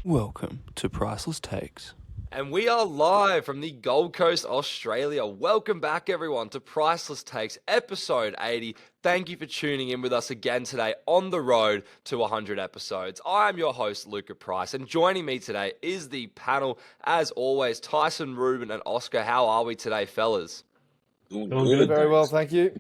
Welcome to Priceless Takes. And we are live from the Gold Coast, Australia. Welcome back, everyone, to Priceless Takes, episode 80. Thank you for tuning in with us again today on the road to 100 episodes. I'm your host, Luca Price, and joining me today is the panel, as always, Tyson, Ruben, and Oscar. How are we today, fellas? Doing good. Very well, thank you.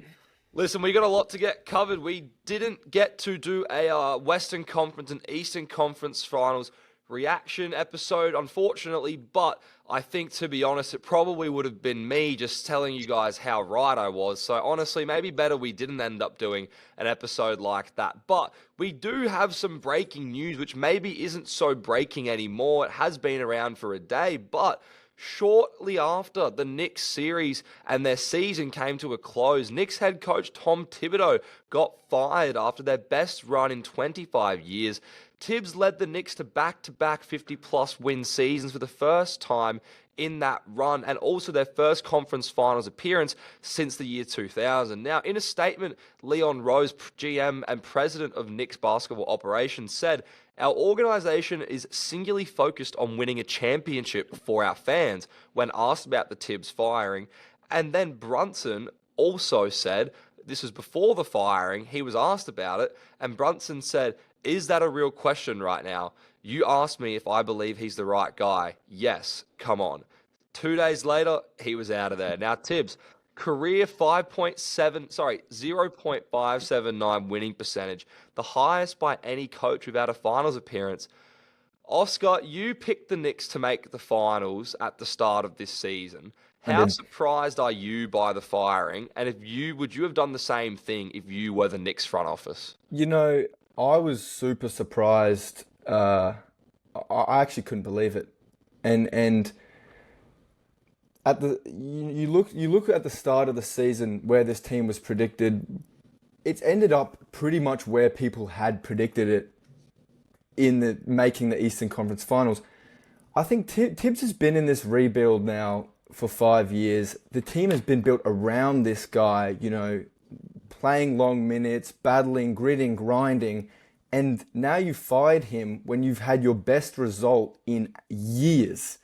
Listen, we got a lot to get covered. We didn't get to do a Western Conference and Eastern Conference Finals reaction episode, unfortunately, but I think, to be honest, it probably would have been me just telling you guys how right I was. So honestly, maybe better we didn't end up doing an episode like that. But we do have some breaking news, which maybe isn't so breaking anymore. It has been around for a day, but shortly after the Knicks series and their season came to a close, Knicks head coach Tom Thibedeau got fired after their best run in 25 years. Tibbs led the Knicks to back-to-back 50-plus win seasons for the first time in that run, and also their first conference finals appearance since the year 2000. Now, in a statement, Leon Rose, GM and president of Knicks basketball operations, said, "Our organization is singularly focused on winning a championship for our fans," when asked about the Tibbs firing. And then Brunson also said, this was before the firing, he was asked about it, and Brunson said, "Is that a real question right now? You asked me if I believe he's the right guy. Yes, come on." 2 days later, he was out of there. Now, Tibbs, career 0.579 winning percentage, the highest by any coach without a finals appearance. Oscar, you picked the Knicks to make the finals at the start of this season. How surprised are you by the firing? And would you have done the same thing if you were the Knicks front office? You know, I was super surprised. I actually couldn't believe it. And at you look at the start of the season where this team was predicted, it's ended up pretty much where people had predicted it in making the Eastern Conference Finals. I think Tibbs has been in this rebuild now for 5 years. The team has been built around this guy, playing long minutes, battling, gritting, grinding, and now you fired him when you've had your best result in years.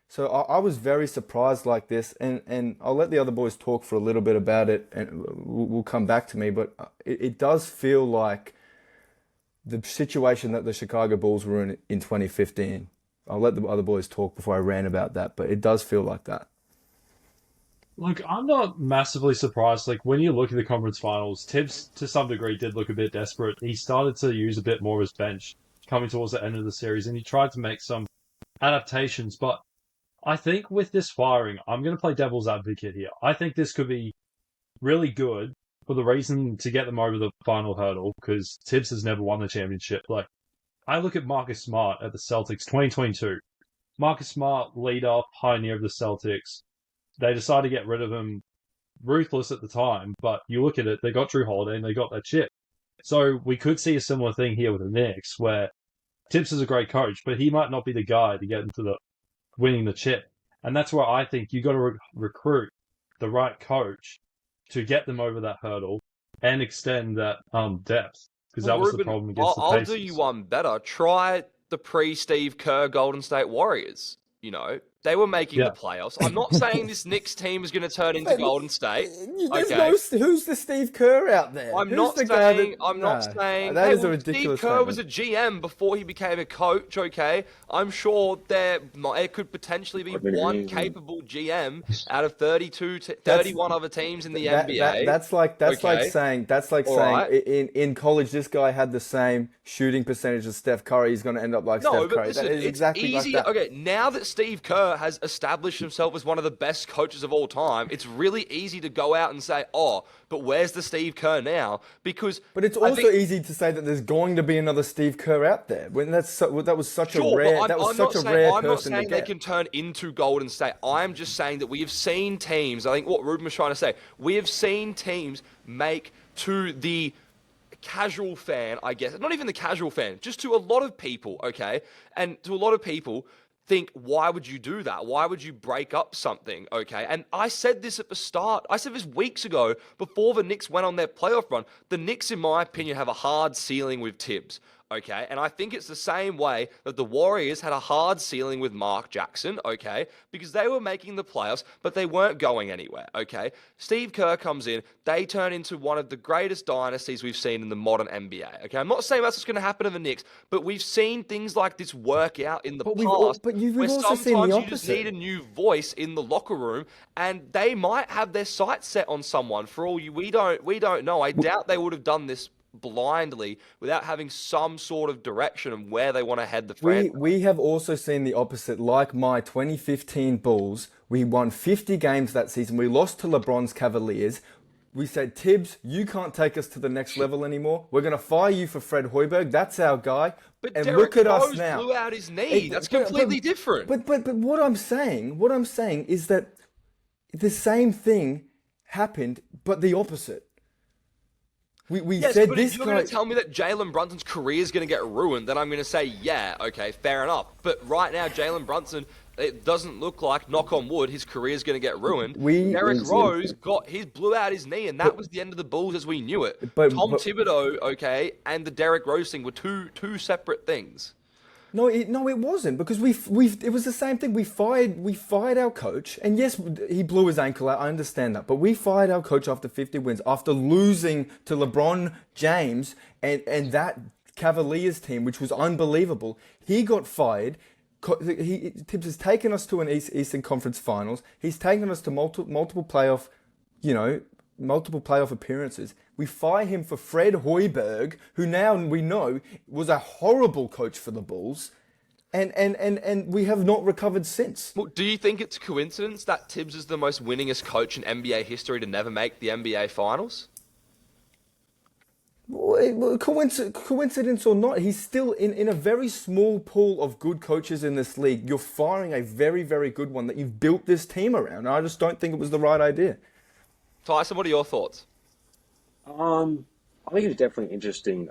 So I was very surprised like this, and I'll let the other boys talk for a little bit about it, and we'll come back to me, but it does feel like the situation that the Chicago Bulls were in 2015. I'll let the other boys talk before I rant about that, but it does feel like that. Look, I'm not massively surprised. Like, when you look at the conference finals, Tibbs, to some degree, did look a bit desperate. He started to use a bit more of his bench coming towards the end of the series, and he tried to make some adaptations. But I think with this firing, I'm going to play devil's advocate here. I think this could be really good for the reason to get them over the final hurdle, because Tibbs has never won the championship. Like, I look at Marcus Smart at the Celtics 2022. Marcus Smart, leader, pioneer of the Celtics. They decided to get rid of him, ruthless at the time, but you look at it, they got Drew Holiday and they got that chip. So we could see a similar thing here with the Knicks, where Tibbs is a great coach, but he might not be the guy to get into the winning the chip. And that's where I think you got to recruit the right coach to get them over that hurdle and extend that depth, because that was the problem against the Pacers. I'll do you one better. Try the pre-Steve Kerr Golden State Warriors. They were making the playoffs. I'm not saying this Knicks team is going to turn into Golden State. Who's the Steve Kerr out there? I'm not saying. That is a ridiculous Steve Kerr was a GM before he became a coach. Okay, I'm sure there could potentially be one capable GM out of 32 to 31 other teams in the NBA. That's like saying in college this guy had the same shooting percentage as Steph Curry. He's going to end up like Steph Curry. Listen, it's exactly easy. Like that. Okay, now that Steve Kerr has established himself as one of the best coaches of all time, it's really easy to go out and say, "Oh, but where's the Steve Kerr now?" But it's also easy to say that there's going to be another Steve Kerr out there when that was such a rare person to get. I'm not saying they can turn into Golden State. I'm just saying that we have seen teams. I think what Ruben was trying to say, we have seen teams make to the casual fan, I guess, not even the casual fan, just to a lot of people, okay, and to a lot of people. Think, why would you do that? Why would you break up something? Okay. And I said this at the start. I said this weeks ago before the Knicks went on their playoff run. The Knicks, in my opinion, have a hard ceiling with Tibbs. okay? And I think it's the same way that the Warriors had a hard ceiling with Mark Jackson, okay? Because they were making the playoffs, but they weren't going anywhere, okay? Steve Kerr comes in, they turn into one of the greatest dynasties we've seen in the modern NBA, okay? I'm not saying that's what's going to happen to the Knicks, but we've seen things like this work out in the past. We've where also seen sometimes the you just opposite. need a new voice in the locker room, and they might have their sights set on someone. For all we don't know. I doubt they would have done this blindly without having some sort of direction of where they want to head the franchise. We have also seen the opposite, like my 2015 Bulls. We won 50 games that season. We lost to LeBron's Cavaliers. We said, Tibbs, you can't take us to the next level anymore. We're going to fire you for Fred Hoiberg. That's our guy. But and Derrick look at us Rose now. blew out his knee. That's completely different. But what I'm saying is that the same thing happened, but the opposite. We Yes, said but this if you're guy. going to tell me that Jalen Brunson's career is going to get ruined, then I'm going to say, yeah, okay, fair enough. But right now, Jalen Brunson, it doesn't look like, knock on wood, his career is going to get ruined. Derrick Rose blew out his knee, and that was the end of the Bulls as we knew it. Tom Thibedeau, okay, and the Derrick Rose thing were two separate things. No, it wasn't, because it was the same thing. We fired our coach, and yes, he blew his ankle out. I understand that, but we fired our coach after 50 wins, after losing to LeBron James and that Cavaliers team, which was unbelievable. He got fired. Tibbs has taken us to an Eastern Conference Finals. He's taken us to multiple playoff appearances. We fire him for Fred Hoiberg, who now we know was a horrible coach for the Bulls, and we have not recovered since. Well, do you think it's a coincidence that Tibbs is the most winningest coach in NBA history to never make the NBA Finals? Well, coincidence or not, he's still in a very small pool of good coaches in this league. You're firing a very, very good one that you've built this team around. And I just don't think it was the right idea. Tyson, what are your thoughts? I think it was definitely interesting.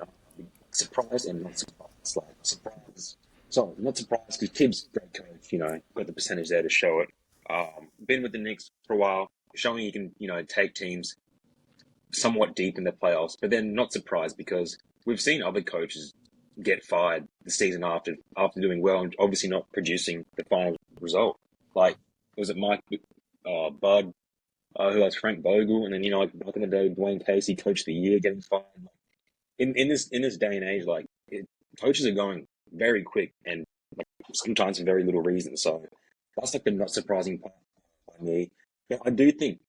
Surprised and not surprised. Like surprised. Sorry, not surprised because Tibbs, great coach, got the percentage there to show it. Been with the Knicks for a while, showing he can, take teams somewhat deep in the playoffs, but then not surprised because we've seen other coaches get fired the season after doing well and obviously not producing the final result. Like, was it Mike Bud, who has Frank Vogel, and then like back in the day, Dwayne Casey, Coach of the Year, getting fired. In this day and age, coaches are going very quick and sometimes for very little reason. So that's the not surprising part for me. But I do think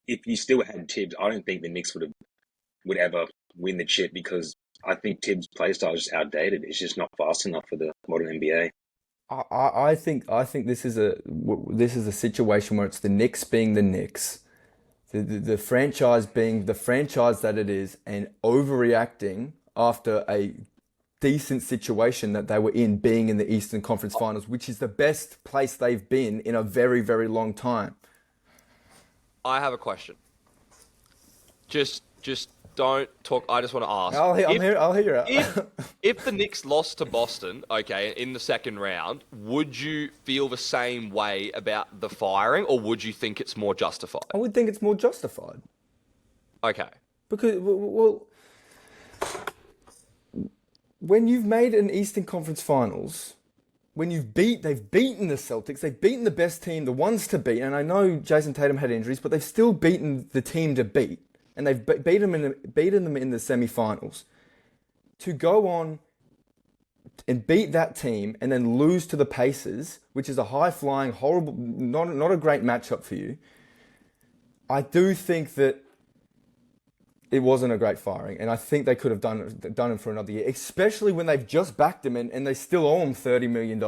if you still had Tibbs, I don't think the Knicks would ever win the chip because I think Tibbs' play style is just outdated. It's just not fast enough for the modern NBA. I think this is a situation where it's the Knicks being the Knicks, the franchise being the franchise that it is, and overreacting after a decent situation that they were in, being in the Eastern Conference Finals, which is the best place they've been in a very, very long time. I have a question. Just don't talk. I just want to ask. I'll hear you out. If the Knicks lost to Boston, okay, in the second round, would you feel the same way about the firing, or would you think it's more justified? I would think it's more justified. Okay. Because, well, when you've made an Eastern Conference Finals, when they've beaten the Celtics, they've beaten the best team, the ones to beat, and I know Jason Tatum had injuries, but they've still beaten the team to beat, and they've beaten them in the semifinals. To go on and beat that team and then lose to the Pacers, which is a high-flying, horrible, not a great matchup for you, I do think that it wasn't a great firing, and I think they could have done it for another year, especially when they've just backed him and they still owe him $30 million.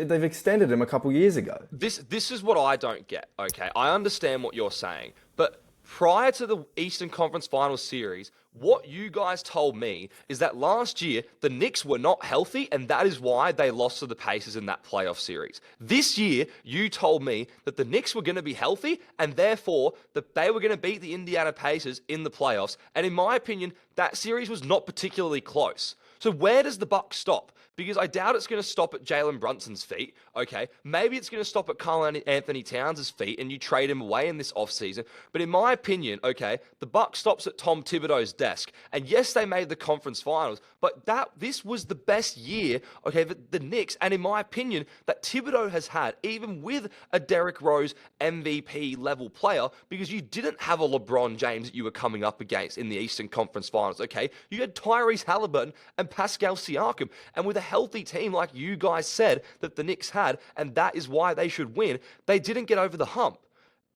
They've extended him a couple years ago. This is what I don't get, okay? I understand what you're saying, but prior to the Eastern Conference Finals series, what you guys told me is that last year, the Knicks were not healthy, and that is why they lost to the Pacers in that playoff series. This year, you told me that the Knicks were going to be healthy, and therefore, that they were going to beat the Indiana Pacers in the playoffs. And in my opinion, that series was not particularly close. So where does the buck stop? Because I doubt it's going to stop at Jalen Brunson's feet, okay? Maybe it's going to stop at Karl Anthony Towns' feet and you trade him away in this offseason. But in my opinion, okay, the buck stops at Tom Thibodeau's desk. And yes, they made the conference finals, but this was the best year, okay, the Knicks, and in my opinion, that Thibodeau has had, even with a Derrick Rose MVP level player, because you didn't have a LeBron James that you were coming up against in the Eastern Conference Finals, okay? You had Tyrese Halliburton and Pascal Siakam, and with a healthy team like you guys said that the Knicks had, and that is why they should win, they didn't get over the hump.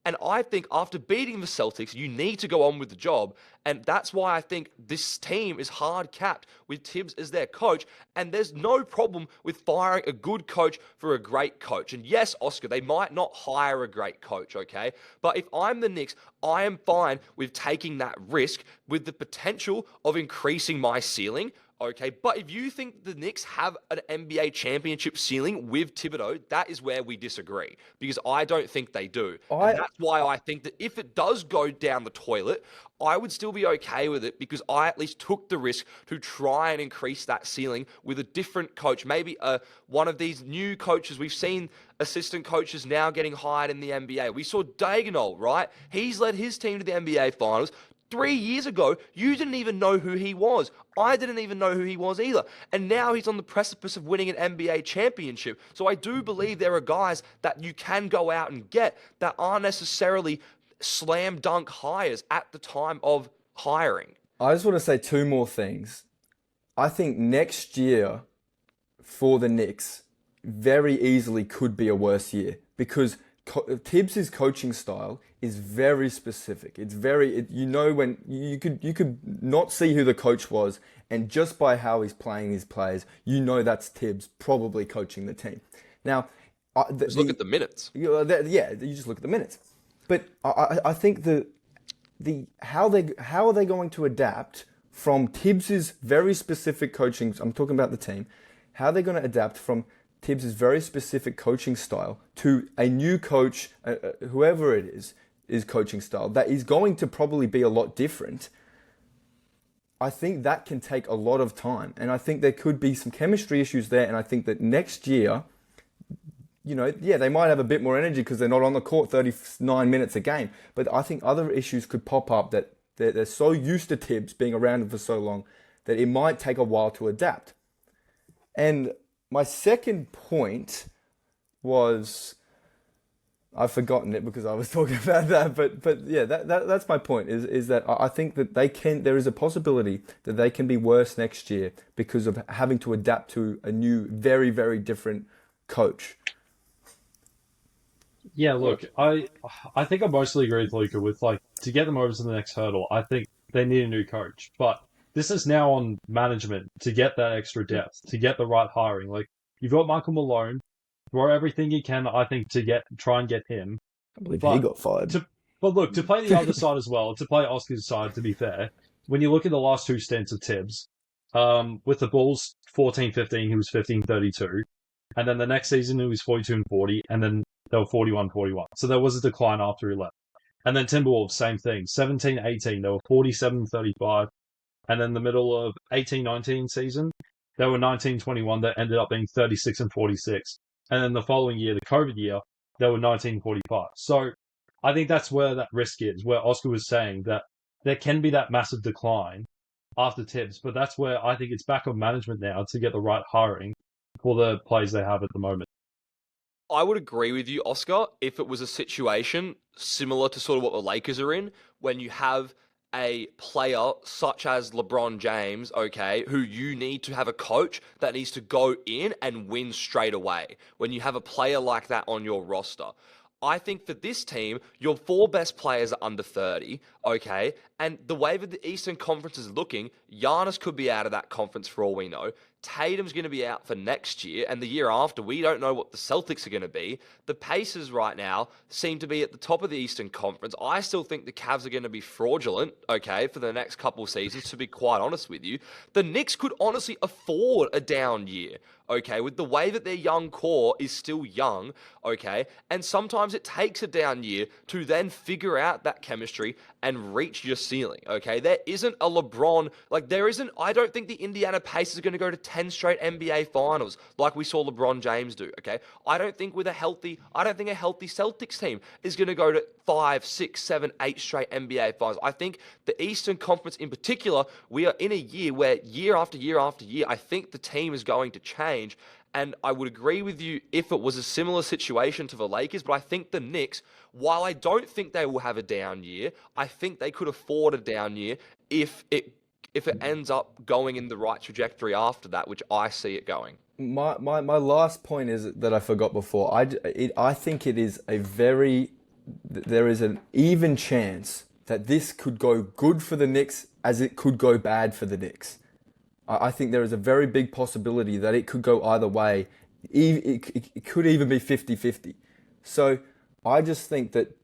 And I think after beating the Celtics, you need to go on with the job. And that's why I think this team is hard capped with Tibbs as their coach. And there's no problem with firing a good coach for a great coach. And yes, Oscar, they might not hire a great coach, okay? But if I'm the Knicks, I am fine with taking that risk with the potential of increasing my ceiling. Okay, but if you think the Knicks have an NBA championship ceiling with Thibodeau, that is where we disagree. Because I don't think they do. And that's why I think that if it does go down the toilet, I would still be okay with it because I at least took the risk to try and increase that ceiling with a different coach. Maybe one of these new coaches. We've seen assistant coaches now getting hired in the NBA. We saw Daigneault, right? He's led his team to the NBA Finals. 3 years ago, you didn't even know who he was. I didn't even know who he was either. And now he's on the precipice of winning an NBA championship. So I do believe there are guys that you can go out and get that aren't necessarily slam dunk hires at the time of hiring. I just want to say two more things. I think next year for the Knicks very easily could be a worse year because Tibbs' coaching style is very specific. It's very, when you could not see who the coach was, and just by how he's playing his players, that's Tibbs probably coaching the team. Now, just look at the minutes. You just look at the minutes. But I think how are they going to adapt from Tibbs' very specific coaching? I'm talking about the team. How are they going to adapt from Tibbs' very specific coaching style to a new coach, whoever it is coaching style, that is going to probably be a lot different. I think that can take a lot of time. And I think there could be some chemistry issues there. And I think that next year, they might have a bit more energy because they're not on the court 39 minutes a game. But I think other issues could pop up that they're so used to Tibbs being around him for so long that it might take a while to adapt. And my second point was, I've forgotten it because I was talking about that, but yeah, that's my point is that I think that there is a possibility that they can be worse next year because of having to adapt to a new, very, very different coach. Yeah, look, I think I mostly agree with Luca with to get them over to the next hurdle. I think they need a new coach, but this is now on management to get that extra depth, to get the right hiring. You've got Michael Malone, throw everything you can, I think, to try and get him. I believe he got fired. But look, to play the other side as well, to play Oscar's side, to be fair, when you look at the last two stints of Tibbs, with the Bulls 14-15, he was 15-32. And then the next season, he was 42-40, and then they were 41-41. So there was a decline after he left. And then Timberwolves, same thing. 17-18, they were 47-35. And then the middle of 18-19 season, they were 19-21. That ended up being 36-46. And then the following year, the COVID year, they were 19-45. So I think that's where that risk is, where Oscar was saying that there can be that massive decline after Tibbs. But that's where I think it's back on management now to get the right hiring for the players they have at the moment. I would agree with you, Oscar, if it was a situation similar to sort of what the Lakers are in, when you have a player such as LeBron James, okay, who you need to have a coach that needs to go in and win straight away. When you have a player like that on your roster. I think for this team, your four best players are under 30, okay? And the way that the Eastern Conference is looking, Giannis could be out of that conference for all we know. Tatum's going to be out for next year, and the year after, we don't know what the Celtics are going to be. The Pacers right now seem to be at the top of the Eastern Conference. I still think the Cavs are going to be fraudulent, okay, for the next couple of seasons, to be quite honest with you. The Knicks could honestly afford a down year, okay, with the way that their young core is still young, okay, and sometimes it takes a down year to then figure out that chemistry and reach your ceiling, okay? There isn't a LeBron, I don't think the Indiana Pacers are going to go to 10 straight NBA finals like we saw LeBron James do, okay? I don't think a healthy Celtics team is going to go to 5, 6, 7, 8 straight NBA finals. I think the Eastern Conference in particular, we are in a year where year after year after year, I think the team is going to change. And I would agree with you if it was a similar situation to the Lakers, but I think the Knicks, while I don't think they will have a down year, I think they could afford a down year if it ends up going in the right trajectory after that, which I see it going. My last point is that I forgot before. I think it is there is an even chance that this could go good for the Knicks as it could go bad for the Knicks. I think there is a very big possibility that it could go either way. It could even be 50-50. So I just think that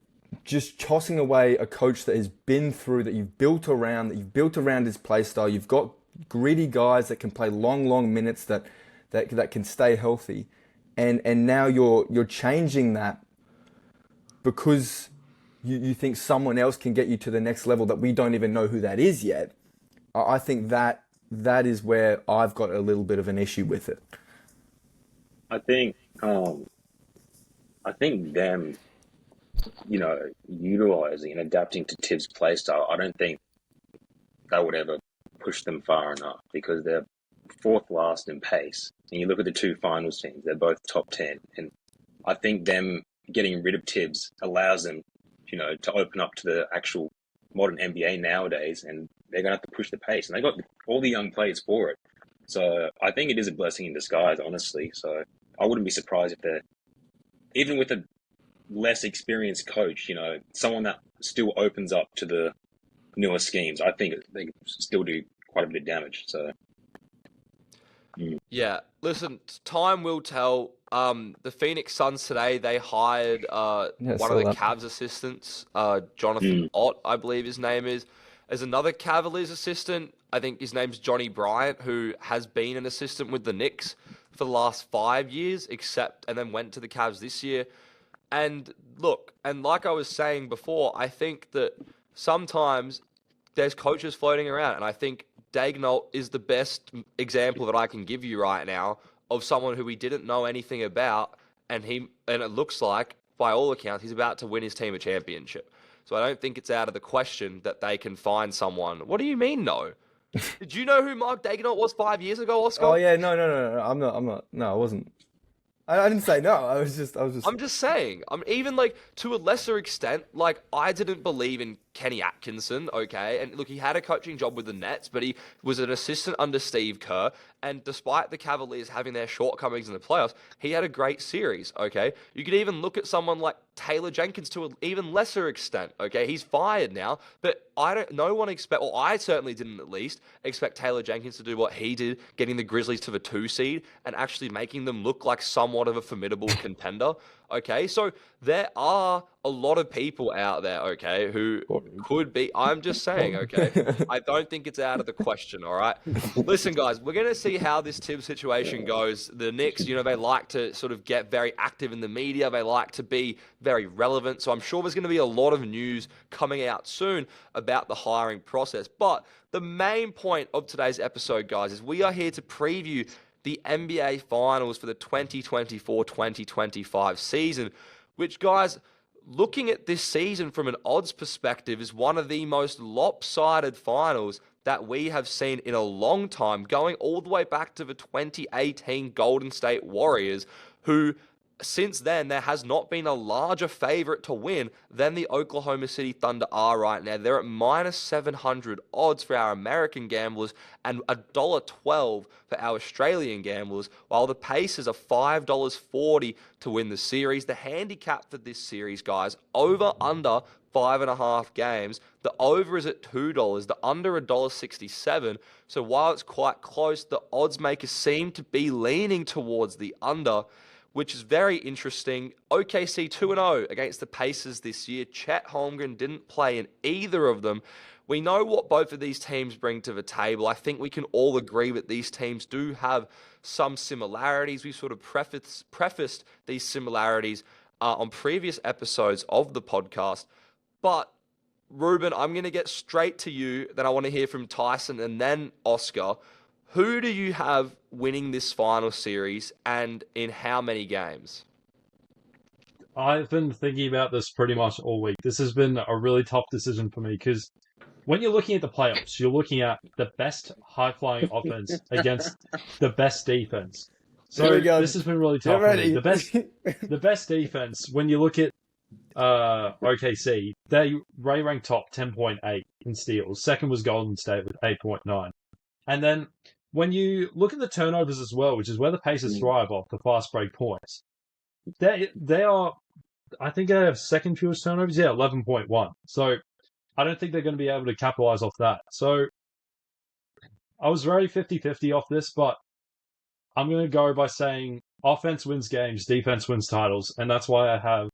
just tossing away a coach that has been through, that you've built around his play style, you've got gritty guys that can play long minutes that can stay healthy, and now you're changing that because you think someone else can get you to the next level that we don't even know who that is yet. I think that is where I've got a little bit of an issue with it. I think them, utilizing and adapting to Tibbs' play style, I don't think that would ever push them far enough because they're fourth last in pace. And you look at the two finals teams, they're both top 10. And I think them getting rid of Tibbs allows them, to open up to the actual modern NBA nowadays, and they're going to have to push the pace. And they got all the young players for it. So I think it is a blessing in disguise, honestly. So I wouldn't be surprised if they're, even with a less experienced coach, someone that still opens up to the newer schemes, I think they can still do quite a bit of damage. So, Yeah, listen, time will tell. The Phoenix Suns today, they hired one of the Cavs assistants, Jonathan Ott, I believe his name is, as another Cavaliers assistant. I think his name's Johnny Bryant, who has been an assistant with the Knicks for the last 5 years, and then went to the Cavs this year. And look, and like I was saying before, I think that sometimes there's coaches floating around, and I think Daigneault is the best example that I can give you right now of someone who we didn't know anything about, and it looks like, by all accounts, he's about to win his team a championship. So I don't think it's out of the question that they can find someone. What do you mean, no? Did you know who Mark Daigneault was 5 years ago, Oscar? Oh yeah, no. I'm not. No, I wasn't. I didn't say no. I was just. I'm just saying. Even to a lesser extent, I didn't believe in Kenny Atkinson, okay? And look, he had a coaching job with the Nets, but he was an assistant under Steve Kerr. And despite the Cavaliers having their shortcomings in the playoffs, he had a great series, okay? You could even look at someone like Taylor Jenkins to an even lesser extent, okay? He's fired now, but I certainly didn't at least expect Taylor Jenkins to do what he did, getting the Grizzlies to the 2 seed and actually making them look like somewhat of a formidable contender, okay? So there are a lot of people out there, okay, who could be. I'm just saying, okay? I don't think it's out of the question, all right? Listen, guys, we're going to see how this Tibbs situation goes. The Knicks, they like to sort of get very active in the media. They like to be very relevant. So I'm sure there's going to be a lot of news coming out soon about the hiring process. But the main point of today's episode, guys, is we are here to preview the NBA Finals for the 2024-2025 season, which, guys, looking at this season from an odds perspective, is one of the most lopsided finals that we have seen in a long time, going all the way back to the 2018 Golden State Warriors, who, since then, there has not been a larger favorite to win than the Oklahoma City Thunder are right now. They're at minus 700 odds for our American gamblers and $1.12 for our Australian gamblers, while the Pacers are $5.40 to win the series. The handicap for this series, guys, over under 5.5 games. The over is at $2, the under $1.67. So while it's quite close, the odds makers seem to be leaning towards the under, which is very interesting. OKC 2-0 against the Pacers this year. Chet Holmgren didn't play in either of them. We know what both of these teams bring to the table. I think we can all agree that these teams do have some similarities. We sort of prefaced these similarities on previous episodes of the podcast. But Ruben, I'm going to get straight to you. Then I want to hear from Tyson and then Oscar. Who do you have winning this final series and in how many games? I've been thinking about this pretty much all week. This has been a really tough decision for me because when you're looking at the playoffs, you're looking at the best high-flying offense against the best defense. Here So we go. this has been really Get tough for me. ready. The best defense, when you look at OKC, they ranked top 10.8 in steals. Second was Golden State with 8.9. And then when you look at the turnovers as well, which is where the Pacers thrive off the fast break points, they are, I think they have second fewest turnovers. Yeah, 11.1. So I don't think they're going to be able to capitalize off that. So I was very 50-50 off this, but I'm going to go by saying offense wins games, defense wins titles, and that's why I have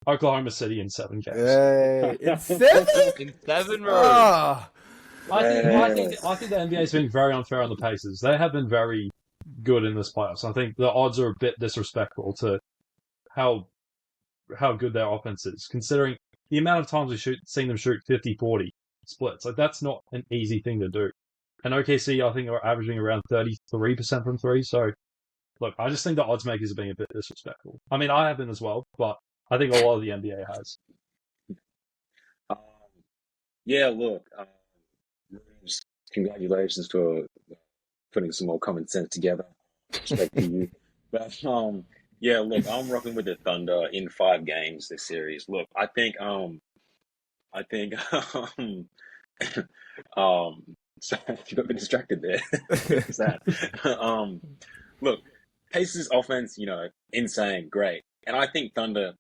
Oklahoma City in 7 games. Hey, it's 7? In 7 rows. Ah. I think the NBA's been very unfair on the Pacers. They have been very good in this playoffs. I think the odds are a bit disrespectful to how good their offense is, considering the amount of times we've seen them shoot 50-40 splits. Like, that's not an easy thing to do. And OKC, I think, are averaging around 33% from 3. So, look, I just think the odds makers are being a bit disrespectful. I mean, I have been as well, but I think a lot of the NBA has. Yeah, look, congratulations for putting some more common sense together. Respect to you. But yeah, look, I'm rocking with the Thunder in 5 games this series. Look, I think sorry, you got me distracted there. What's that? Look, Pacers offense, insane, great. And I think Thunder,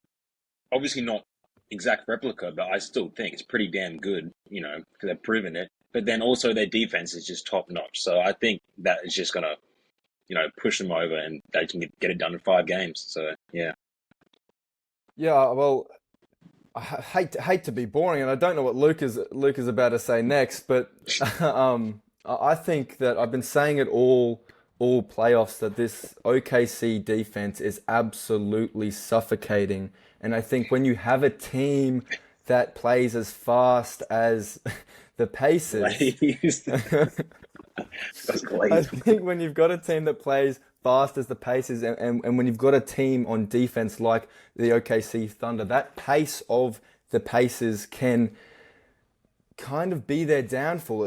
obviously not exact replica, but I still think it's pretty damn good, because they've proven it. But then also their defense is just top notch. So I think that is just gonna, push them over, and they can get it done in 5 games. So yeah. Yeah, well, I hate to be boring, and I don't know what Luke is about to say next, but I think that I've been saying it all playoffs that this OKC defense is absolutely suffocating, and I think when you have a team that plays as fast as the Pacers, I think when you've got a team that plays fast as the Pacers, and when you've got a team on defense like the OKC Thunder, that pace of the Pacers can kind of be their downfall.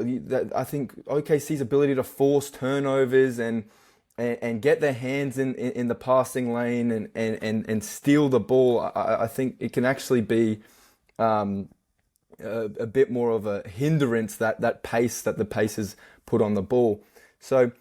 I think OKC's ability to force turnovers and get their hands in the passing lane and steal the ball, I think it can actually be a bit more of a hindrance, that pace that the Pacers put on the ball. So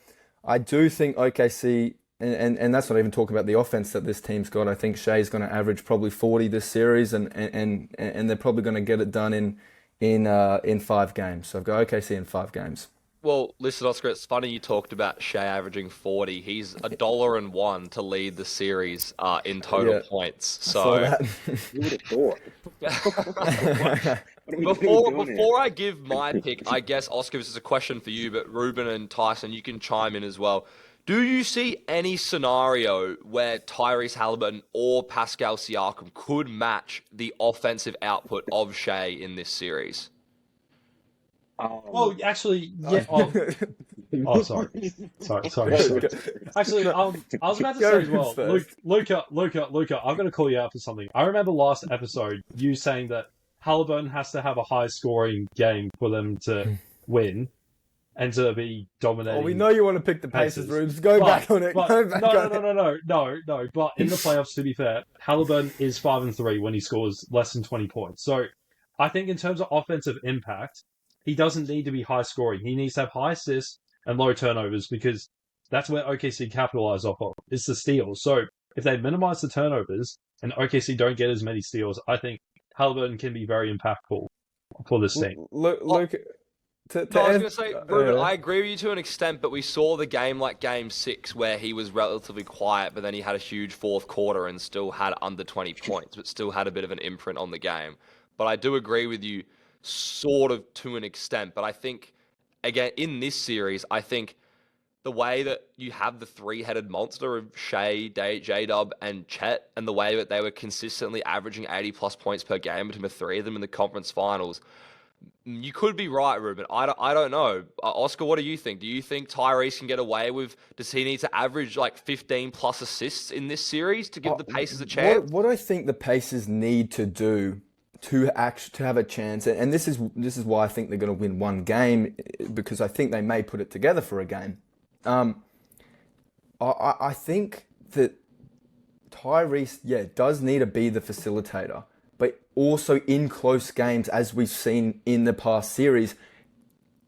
I do think OKC, and that's not even talking about the offense that this team's got. I think Shea's going to average probably 40 this series, and they're probably going to get it done in 5 games. So I've got OKC in 5 games. Well, listen, Oscar, it's funny you talked about Shea averaging 40. He's $1.01 to lead the series in total points. So You would have thought. before I give my pick, I guess, Oscar, this is a question for you, but Ruben and Tyson, you can chime in as well. Do you see any scenario where Tyrese Halliburton or Pascal Siakam could match the offensive output of Shea in this series? Well, actually, yeah. Sorry. Actually, I was about to say as well, Luca, I'm going to call you out for something. I remember last episode you saying that Halliburton has to have a high-scoring game for them to win and to be dominating. Oh, we know you want to pick the Pacers, Rubes. Go back on it. No. But in the playoffs, to be fair, Halliburton is 5-3 when he scores less than 20 points. So I think in terms of offensive impact, he doesn't need to be high scoring. He needs to have high assists and low turnovers, because that's where OKC capitalize off of. It's the steals. So if they minimize the turnovers and OKC don't get as many steals, I think Halliburton can be very impactful for this team. Luke, I was going to say, Ruben, I agree with you to an extent, but we saw the game like Game 6 where he was relatively quiet, but then he had a huge fourth quarter and still had under 20 points, but still had a bit of an imprint on the game. But I do agree with you sort of to an extent, but I think, again, in this series, I think the way that you have the three-headed monster of Shea, J-Dub, and Chet, and the way that they were consistently averaging 80-plus points per game between the three of them in the conference finals, you could be right, Ruben. I don't know. Oscar, what do you think? Do you think Tyrese can get away with... Does he need to average like 15-plus assists in this series to give the Pacers a chance? What I think the Pacers need to do to have a chance, and this is why I think they're going to win one game, because I think they may put it together for a game. I think that Tyrese, does need to be the facilitator, but also in close games, as we've seen in the past series,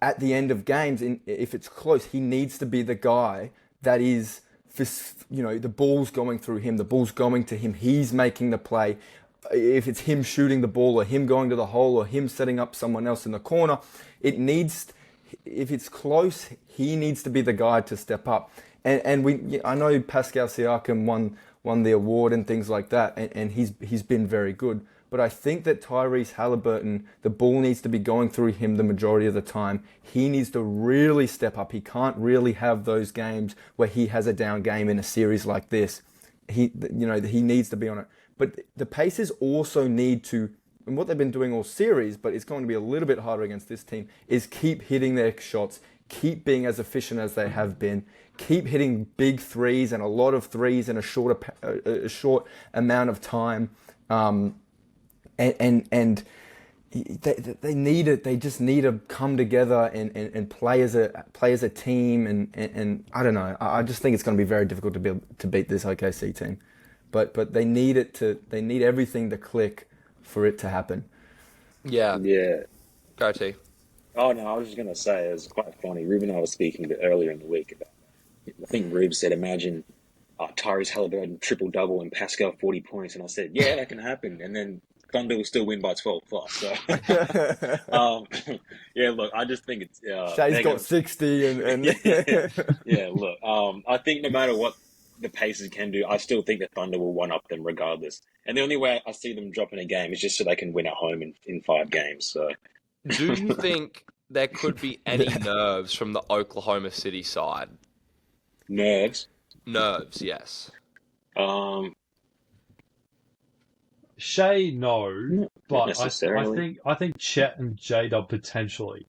at the end of games, if it's close, he needs to be the guy that is, the ball's going through him, the ball's going to him, he's making the play. If it's him shooting the ball or him going to the hole or him setting up someone else in the corner, if it's close, he needs to be the guy to step up. And I know Pascal Siakam won the award and things like that, and he's been very good. But I think that Tyrese Halliburton, the ball needs to be going through him the majority of the time. He needs to really step up. He can't really have those games where he has a down game in a series like this. He needs to be on it. But the Pacers also need to, and what they've been doing all series, but it's going to be a little bit harder against this team, is keep hitting their shots, keep being as efficient as they have been, keep hitting big threes and a lot of threes in a short amount of time. And they need it. They just need to come together and play as a team. And I don't know. I just think it's going to be very difficult to beat this OKC team. But they need it to. They need everything to click for it to happen. Yeah. Yeah. Go T. Oh, no, I was just going to say, it was quite funny. Ruben and I was speaking a bit earlier in the week about, I think Rube said, imagine Tyrese Halliburton triple-double and Pascal 40 points. And I said, yeah, that can happen. And then Thunder will still win by 12 plus. So, yeah, look, I just think it's... Shea's got 60 and yeah, look, I think no matter what the Pacers can do, I still think the Thunder will one-up them regardless. And the only way I see them dropping a game is just so they can win at home in 5 games. So... Do you think there could be any nerves from the Oklahoma City side? Nerves? Nerves, yes. Shea, no, but necessarily. I think Chet and J-Dub potentially.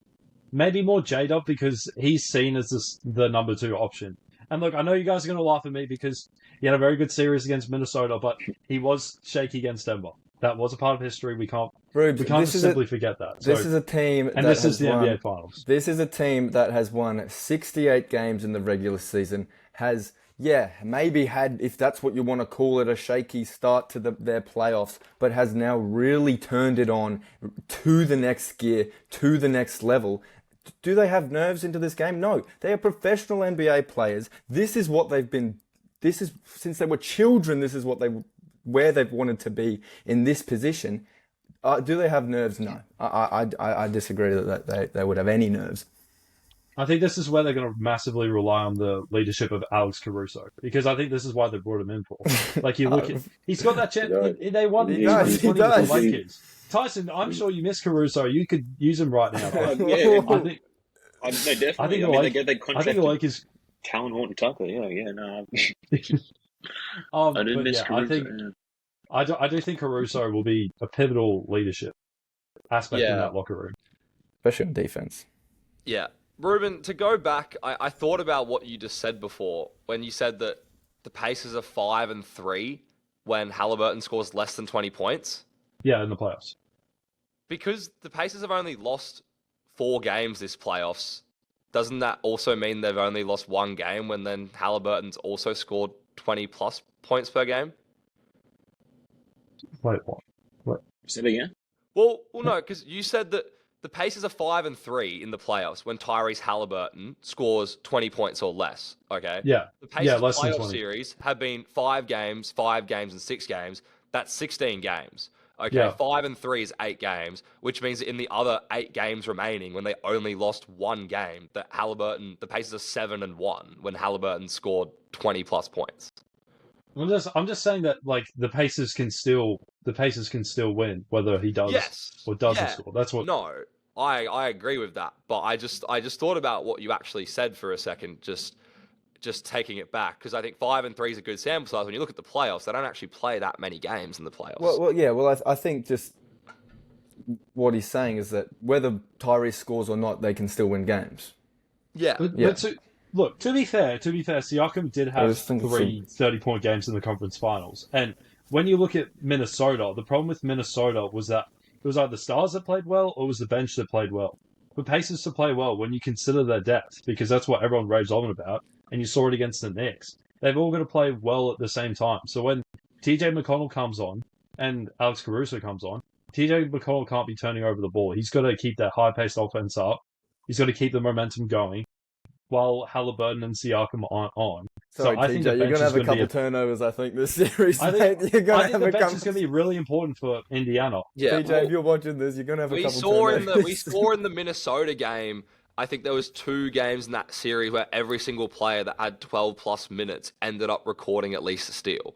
Maybe more J-Dub because he's seen as the number 2 option. And look, I know you guys are going to laugh at me because he had a very good series against Minnesota, but he was shaky against Denver. That was a part of history. We can't just simply forget that. This is a team and this is the NBA Finals. This is a team that has won 68 games in the regular season, has maybe had, if that's what you want to call it, a shaky start to their playoffs, but has now really turned it on to the next gear, to the next level. Do they have nerves into this game? No. They are professional NBA players. This is what they've been... since they were children, this is where they've wanted to be in this position. Do they have nerves? No. I disagree that they would have any nerves. I think this is where they're going to massively rely on the leadership of Alex Caruso, because I think this is why they brought him in for. Like, you look at, he's got that chance. They won in 2020 with the Lakers. Tyson, I'm sure you miss Caruso. You could use him right now. Definitely. I think the Lakers... Talon Horton Tucker, no. I didn't miss Caruso. I do think Caruso will be a pivotal leadership aspect in that locker room. Especially on defense. Yeah. Ruben, to go back, I thought about what you just said before when you said that the Pacers are 5-3 when Halliburton scores less than 20 points. Yeah, in the playoffs. Because the Pacers have only lost 4 games this playoffs, doesn't that also mean they've only lost 1 game when then Halliburton's also scored 20-plus points per game? Wait, what? Say it again? Well, no, because you said that the Pacers are 5-3 in the playoffs when Tyrese Halliburton scores 20 points or less. Okay. Yeah. The Pacers less than playoff 20. series have been 5 games, and 6 games. That's 16 games. Okay. Yeah. 5-3 is 8 games, which means that in the other 8 games remaining, when they only lost 1 game, that the Pacers are 7-1 when Halliburton scored 20-plus points. I'm just saying that, like, the Pacers can still win whether he does or doesn't score. That's what. No, I agree with that, but I just thought about what you actually said for a second. Just just taking it back because I think 5-3 is a good sample size. When you look at the playoffs, they don't actually play that many games in the playoffs. Well, I think just what he's saying is that whether Tyrese scores or not, they can still win games. Yeah. But to be fair, Siakam did I have just think it's 3 30-point games in the conference finals. And when you look at Minnesota, the problem with Minnesota was that it was either the stars that played well or it was the bench that played well. For Pacers to play well, when you consider their depth, because that's what everyone raves on about, and you saw it against the Knicks, they've all got to play well at the same time. So when TJ McConnell comes on and Alex Caruso comes on, TJ McConnell can't be turning over the ball. He's got to keep that high-paced offense up. He's got to keep the momentum going while Halliburton and Siakam aren't on. Sorry, I think TJ, you're going to have a couple be turnovers, I think, this series. I mate. think, You're going I to think have the a bench couple. is going to be really important for Indiana. Yeah. TJ, if you're watching this, you're going to have a couple turnovers. We saw in the Minnesota game, I think there was 2 games in that series where every single player that had 12-plus minutes ended up recording at least a steal.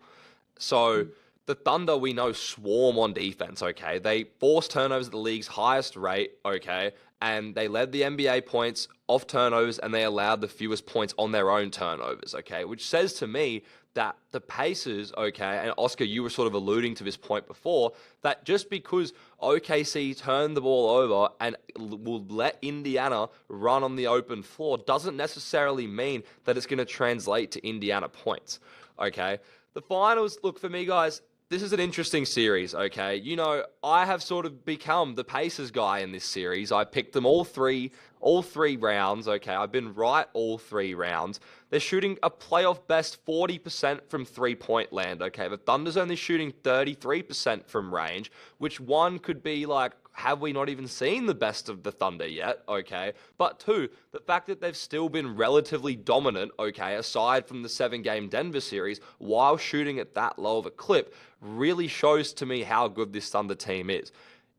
So the Thunder, we know, swarm on defense, okay? They force turnovers at the league's highest rate, okay? And they led the NBA points off turnovers, and they allowed the fewest points on their own turnovers, okay? Which says to me that the Pacers, okay, and Oscar, you were sort of alluding to this point before, that just because OKC turned the ball over and will let Indiana run on the open floor doesn't necessarily mean that it's going to translate to Indiana points, okay? The finals, look, for me, guys, this is an interesting series, okay? You know, I have sort of become the Pacers guy in this series. I picked them all three rounds, okay? I've been right all 3 rounds. They're shooting a playoff best 40% from three-point land, okay? The Thunder's only shooting 33% from range, which one could be like, have we not even seen the best of the Thunder yet, okay? But 2, the fact that they've still been relatively dominant, okay, aside from the 7-game Denver series, while shooting at that low of a clip, really shows to me how good this Thunder team is.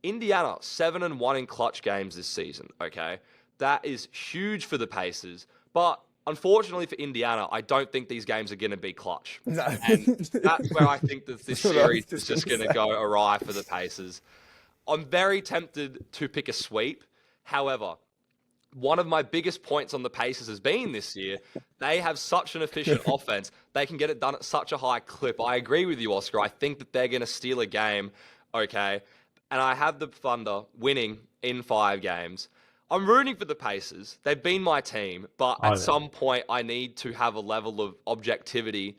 Indiana, 7-1 in clutch games this season, okay? That is huge for the Pacers, but unfortunately for Indiana, I don't think these games are going to be clutch. No. And that's where I think that this That's what I was series is just going to go awry for the Pacers. I'm very tempted to pick a sweep. However, one of my biggest points on the Pacers has been this year, they have such an efficient offense. They can get it done at such a high clip. I agree with you, Oscar. I think that they're going to steal a game, okay? And I have the Thunder winning in 5 games. I'm rooting for the Pacers. They've been my team, but at some point I need to have a level of objectivity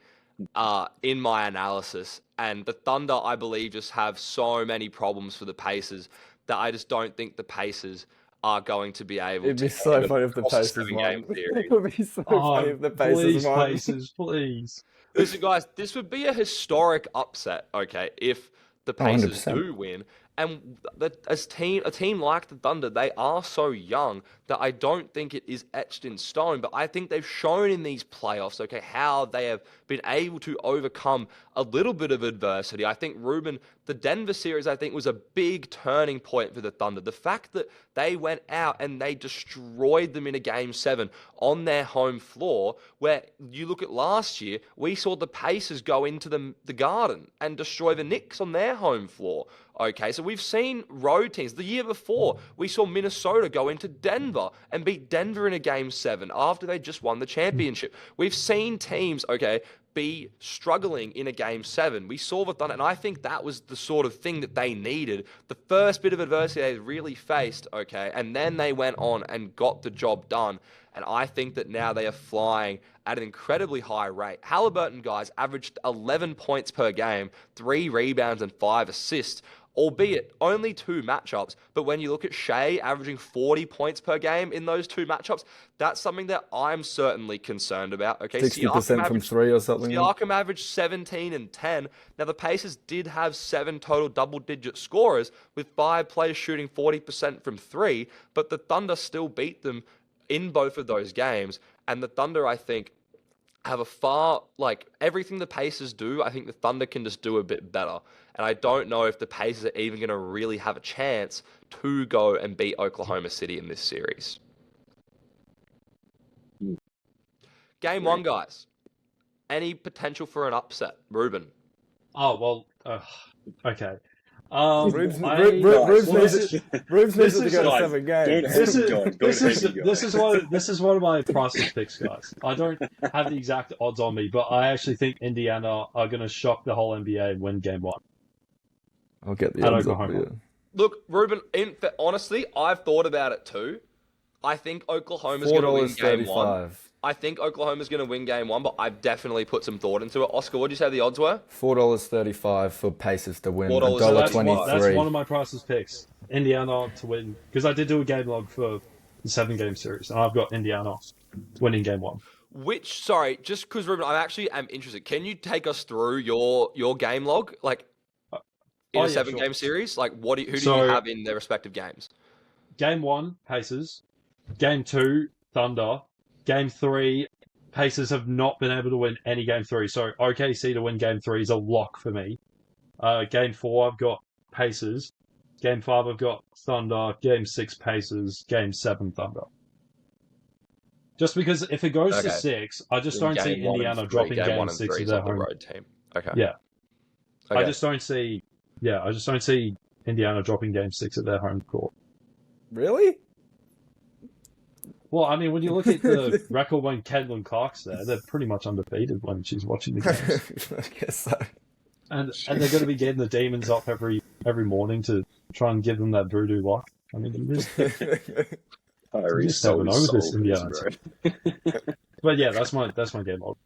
in my analysis. And the Thunder, I believe, just have so many problems for the Pacers that I just don't think the Pacers are going to be able to. It'd be so funny if the Pacers won. It would be so funny if the Pacers won. Pacers, please. Listen, guys, this would be a historic upset, okay, if the Pacers 100%. do win. And a team like the Thunder, they are so young that I don't think it is etched in stone. But I think they've shown in these playoffs, okay, how they have been able to overcome a little bit of adversity. I think, Ruben, the Denver series, I think, was a big turning point for the Thunder. The fact that they went out and they destroyed them in a Game 7 on their home floor, where you look at last year, we saw the Pacers go into the Garden and destroy the Knicks on their home floor. Okay, so we've seen road teams. The year before, we saw Minnesota go into Denver and beat Denver in a Game 7 after they just won the championship. We've seen teams, okay, be struggling in a Game 7. We saw the Thunder, and I think that was the sort of thing that they needed. The first bit of adversity they really faced, okay, and then they went on and got the job done. And I think that now they are flying at an incredibly high rate. Halliburton, guys, averaged 11 points per game, 3 rebounds and 5 assists, albeit only 2 matchups. But when you look at Shea averaging 40 points per game in those 2 matchups, that's something that I'm certainly concerned about. Okay, 60% from 3 or something. Siakam averaged 17 and 10. Now, the Pacers did have 7 total double-digit scorers, with 5 players shooting 40% from 3, but the Thunder still beat them in both of those games. And the Thunder, I think, have a far, like, everything the Pacers do, I think the Thunder can just do a bit better. And I don't know if the Pacers are even going to really have a chance to go and beat Oklahoma City in this series. Game 1, guys. Any potential for an upset? Ruben? Oh, well, okay. Rubes, I, Rubes well, needs this is, Rubes needs this to is, go to Guys, 7 go games. to this heaven, is, guys. Go this to is, heaven, this guys. is one of my priceless picks, guys. I don't have the exact odds on me, but I actually think Indiana are going to shock the whole NBA and win game 1 I'll get the at odds up for Oklahoma. you. Look, Ruben, honestly, I've thought about it too. I think Oklahoma's going to win game 1. $4.35. I think Oklahoma's going to win game 1, but I've definitely put some thought into it. Oscar, what did you say the odds were? $4.35 for Pacers to win. $4.35. So that's one $1.23. of my priceless picks. Indiana to win. Because I did do a game log for the 7-game series, and I've got Indiana winning game 1. Just because, Ruben, I'm interested. Can you take us through your game log? Like, in a 7-game sure. series? Like, who do you have in their respective games? Game 1, Pacers. Game 2, Thunder. Game 3, Pacers have not been able to win any game 3. So OKC to win game 3 is a lock for me. Game 4, I've got Pacers. Game 5, I've got Thunder. Game 6, Pacers. Game 7, Thunder. Just because if it goes to 6, I just don't see Indiana dropping game 6 of their home road team. Okay. Yeah. Okay. I just don't see Indiana dropping game 6 at their home court. Really? Well, I mean, when you look at the record when Caitlin Clark's there, they're pretty much undefeated when she's watching the games. I guess so. And they're going to be getting the demons up every morning to try and give them that voodoo luck. I mean, you just never know with this Indiana team. But yeah, that's my game log.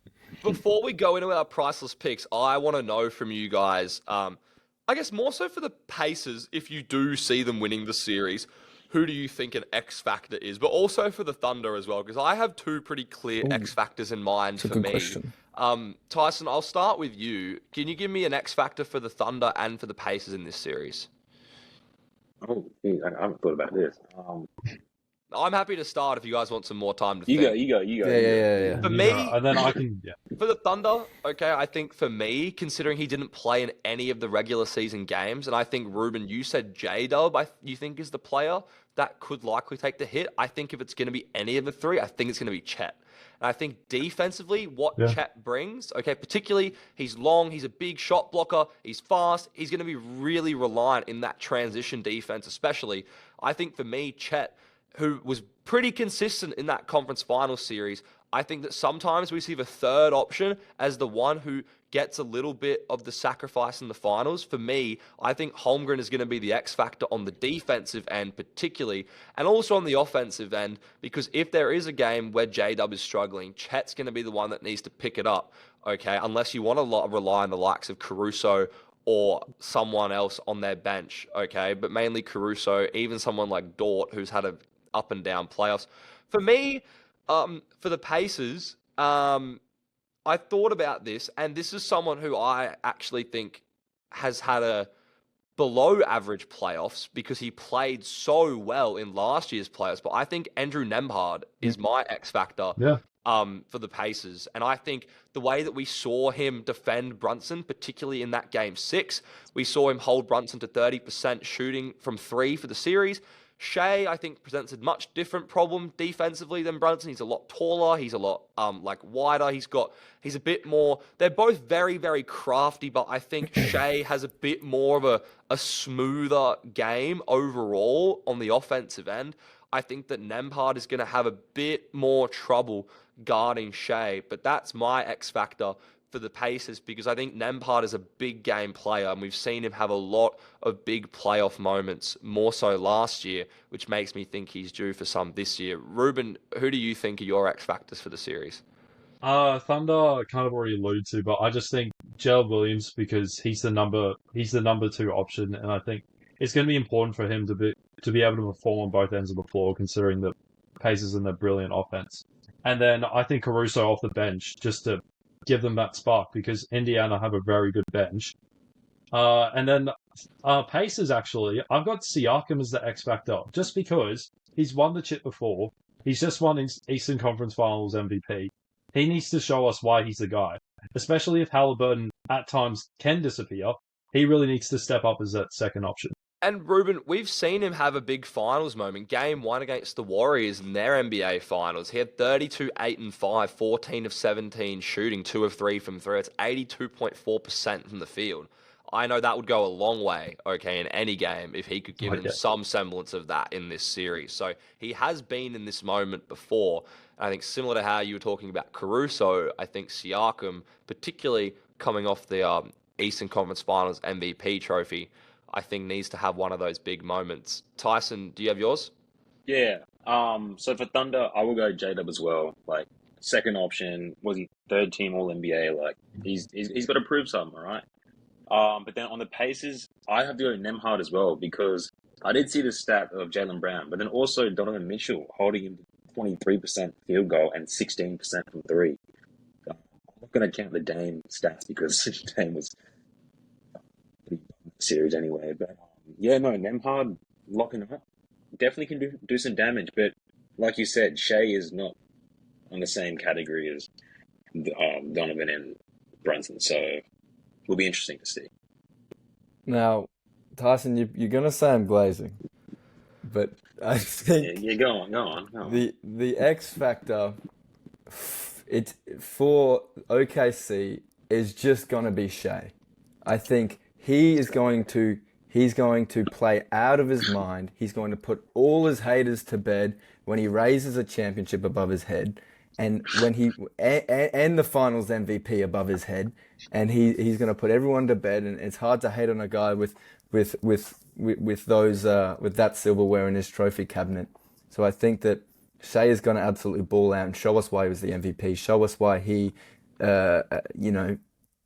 Before we go into our priceless picks, I want to know from you guys, I guess more so for the Pacers, if you do see them winning the series, who do you think an X factor is? But also for the Thunder as well, because I have 2 pretty clear X factors in mind for me. Question. Tyson, I'll start with you. Can you give me an X factor for the Thunder and for the Pacers in this series? Oh, I haven't thought about this. I'm happy to start if you guys want some more time to You think. go. Yeah. For me, And then I can, for the Thunder, okay, I think for me, considering he didn't play in any of the regular season games, and I think, Ruben, you said J-Dub, you think is the player that could likely take the hit. I think if it's going to be any of the 3, I think it's going to be Chet. And I think defensively, what Chet brings, okay, particularly he's long, he's a big shot blocker, he's fast, he's going to be really reliant in that transition defense, especially. I think for me, Chet, who was pretty consistent in that conference final series, I think that sometimes we see the third option as the one who gets a little bit of the sacrifice in the finals. For me, I think Holmgren is going to be the X factor on the defensive end particularly, and also on the offensive end, because if there is a game where J-Dub is struggling, Chet's going to be the one that needs to pick it up, okay, unless you want to rely on the likes of Caruso or someone else on their bench, okay, but mainly Caruso, even someone like Dort, who's had a up and down playoffs. For me, for the Pacers, I thought about this, and this is someone who I actually think has had a below average playoffs because he played so well in last year's playoffs. But I think Andrew Nembhard is my X factor for the Pacers. And I think the way that we saw him defend Brunson, particularly in that game 6, we saw him hold Brunson to 30% shooting from 3 for the series. Shea, I think, presents a much different problem defensively than Brunson. He's a lot taller. He's a lot wider. He's a bit more. They're both very, very crafty, but I think Shea has a bit more of a smoother game overall on the offensive end. I think that Nembhard is going to have a bit more trouble guarding Shea, but that's my X factor for the Pacers because I think Nembhard is a big game player and we've seen him have a lot of big playoff moments, more so last year, which makes me think he's due for some this year. Ruben, who do you think are your X factors for the series? Thunder I kind of already alluded to, but I just think Gerald Williams because he's the number 2 option, and I think it's going to be important for him to be able to perform on both ends of the floor, considering the Pacers and their brilliant offense. And then I think Caruso off the bench just to give them that spark because Indiana have a very good bench. And then Pacers actually, I've got Siakam as the X factor just because he's won the chip before. He's just won Eastern Conference Finals MVP. He needs to show us why he's the guy, especially if Halliburton at times can disappear. He really needs to step up as that second option. And Ruben, we've seen him have a big finals moment. Game 1 against the Warriors in their NBA finals. He had 32, 8 and 5, 14 of 17 shooting, 2 of 3 from 3. It's 82.4% from the field. I know that would go a long way, okay, in any game if he could give them Okay. some semblance of that in this series. So he has been in this moment before. And I think similar to how you were talking about Caruso, I think Siakam, particularly coming off the Eastern Conference Finals MVP trophy, I think needs to have one of those big moments. Tyson, do you have yours? Yeah. So for Thunder, I will go J-Dub as well. Like, second option, was he third team All NBA? Like, he's got to prove something, right? But then on the Pacers, I have to go Nemhard as well because I did see the stat of Jaylen Brown, but then also Donovan Mitchell holding him to 23% field goal and 16% from three. I'm not going to count the Dame stats because Dame was pretty bad in the series anyway. But yeah, no, Nemhard locking up definitely can do some damage. But like you said, Shea is not on the same category as Donovan and Brunson, so will be interesting to see. Now, Tyson, you're going to say I'm glazing, but I think Yeah, go on. the X factor for OKC is just going to be Shea. I think he's going to play out of his mind. He's going to put all his haters to bed when he raises a championship above his head, and when and the Finals MVP above his head, and he's going to put everyone to bed. And it's hard to hate on a guy with that silverware in his trophy cabinet. So I think that Shea is going to absolutely ball out and show us why he was the MVP. Show us why he,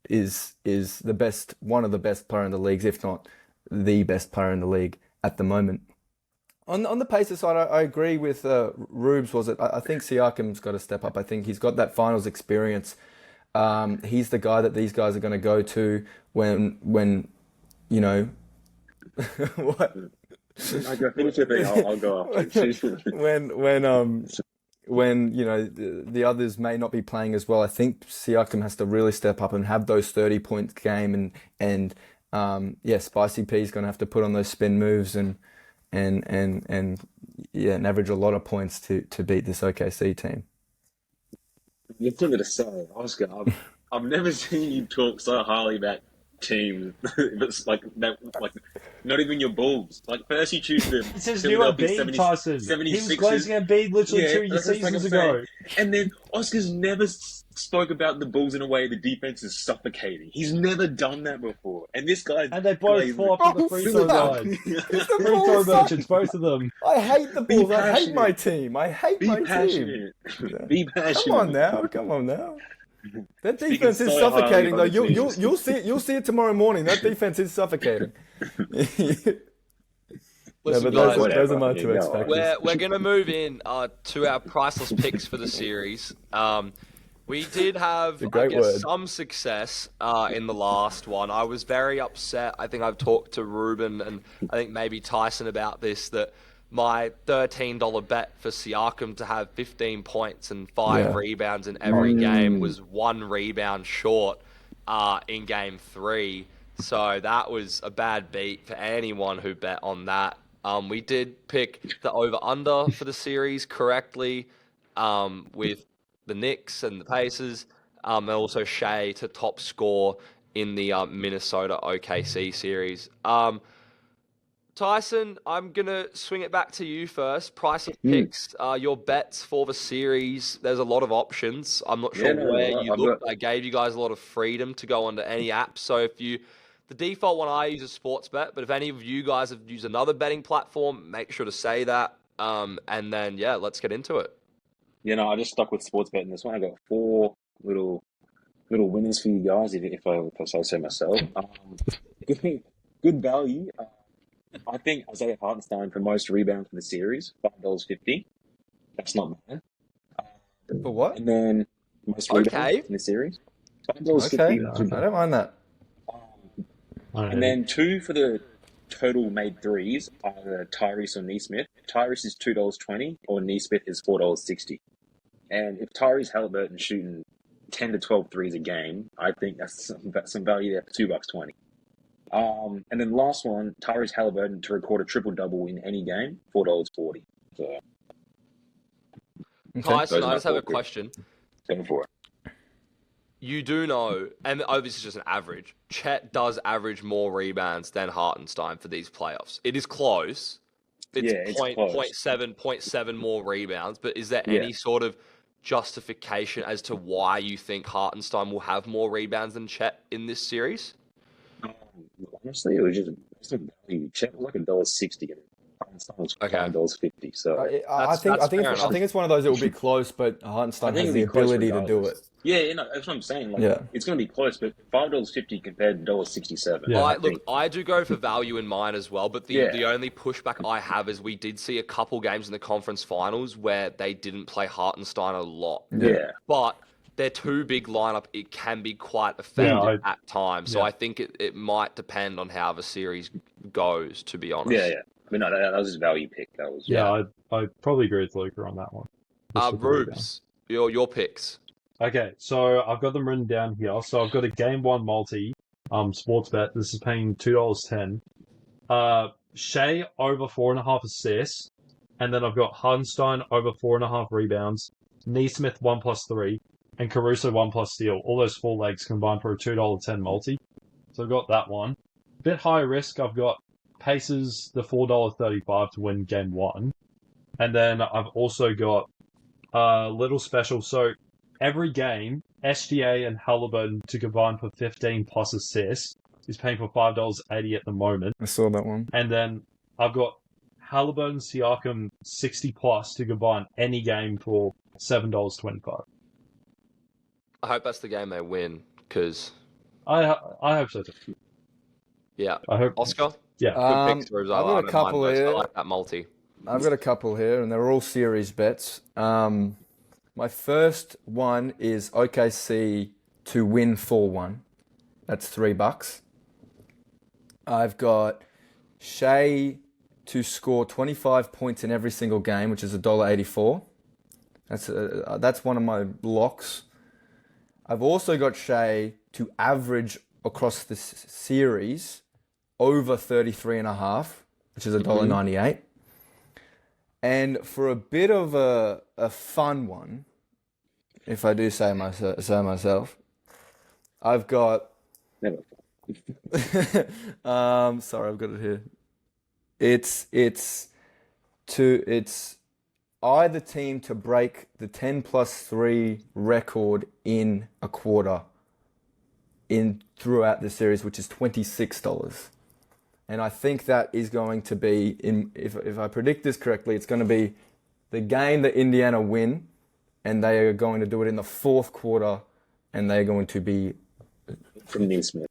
is the best, one of the best player in the leagues, if not the best player in the league at the moment. On the Pacers side, I agree with Rubes. I think Siakam's got to step up. I think he's got that finals experience. He's the guy that these guys are going to go to when what? I'll go after. when the others may not be playing as well, I think Siakam has to really step up and have those 30-point game and Spicy P's going to have to put on those spin moves and average a lot of points to beat this OKC team. You're going to say, Oscar, I've never seen you talk so highly about teams. It's like that, like not even your Bulls. Like first you choose the It's his new Embiid, Tyson. He was glazing Embiid literally 2 seasons ago. And then Oscar's never spoke about the Bulls in a way the defense is suffocating. He's never done that before. And this guy... And they both flop on the free throw line. Free throw merchants, both of them. I hate the Bulls. I hate my team. I hate my team. Be passionate. Come on now. That defense is suffocating, though. You'll see it tomorrow morning. That defense is suffocating. Listen, those are my two X factors. We're going to move in to our priceless picks for the series. We did have, some success in the last one. I was very upset. I think I've talked to Ruben and I think maybe Tyson about this, that my $13 bet for Siakam to have 15 points and 5 rebounds in every game was 1 rebound short in game 3. So that was a bad beat for anyone who bet on that. We did pick the over-under for the series correctly with the Knicks and the Pacers, and also Shea to top score in the Minnesota OKC series. Tyson, I'm going to swing it back to you first. Priceless picks, your bets for the series. There's a lot of options. I'm not sure where you looked. I gave you guys a lot of freedom to go onto any app. So the default one I use is Sportsbet, but if any of you guys have used another betting platform, make sure to say that. And then, let's get into it. I just stuck with Sportsbet in this one. I got 4 little winners for you guys, if I say so myself. Good value. I think Isaiah Hartenstein for most rebounds in the series, $5.50. That's not bad. For what? And then most rebounds in the series, $5.50. Okay, I don't mind that. And then 2 for the total made threes, either Tyrese or Neesmith. Tyrese is $2.20 or Neesmith is $4.60. And if Tyrese Halliburton's shooting 10 to 12 threes a game, I think that's some value there for $2.20. And then last one, Tyrese Halliburton to record a triple-double in any game, $4.40. So, Tyson, I just have a question. Go for it. you do know, and this is just an average, Chet does average more rebounds than Hartenstein for these playoffs. It is close. It's Yeah, it's point, close. point 0.7 more rebounds, but is there Yeah. any sort of justification as to why you think Hartenstein will have more rebounds than Chet in this series? Honestly, it was just value. Chet was like $1.60 and Einstein was Okay. $5.50. So I think fair enough. it's one of those that will be close, but I Hartenstein think has it'll the be close ability to do regardless. it. Yeah, you know, that's what I'm saying. Like, Yeah. it's going to be close, but $5.50 compared to $1.67. Yeah. Look, I do go for value in mine as well, but the Yeah. only pushback I have is we did see a couple games in the conference finals where they didn't play Hartenstein a lot. Yeah. But their two big lineup, it can be quite effective at times. So yeah. I think it might depend on how the series goes, to be honest. Yeah. I mean, no, that was his value pick. That was Yeah, I probably agree with Luca on that one. Just with the rebound. Rubes, your picks. Okay, so I've got them written down here. So I've got a game one multi, sports bet. This is paying $2.10. Shea over 4.5 assists, and then I've got Hartenstein over 4.5 rebounds, Neesmith 1+3, and Caruso 1+ steal. All those four legs combined for a $2.10 multi. So I've got that one. Bit higher risk. I've got Pacers the $4.35 to win game one, and then I've also got little special. So every game, SGA and Halliburton to combine for 15 plus assists is paying for $5.80 at the moment. I saw that one. And then I've got Halliburton, Siakam 60 plus to combine any game for $7.25. I hope that's the game they win, because, I hope so too. yeah. I hope. Oscar? Yeah. Good picks, Rubes. I've got a couple here. I like that multi. I've got a couple here, and they're all series bets. My first one is OKC to win 4-1. That's $3. I've got Shea to score 25 points in every single game, which is $1.84. That's one of my locks. I've also got Shea to average across the series over 33.5, which is $1.98. And for a bit of a fun one, if I do say myself, I've got. Never. Sorry, I've got it here. It's either team to break the 10+3 record in a quarter throughout the series, which is $26. And I think that is going to be, if I predict this correctly, it's going to be the game that Indiana win, and they are going to do it in the fourth quarter, and they're going to be From Neesmith.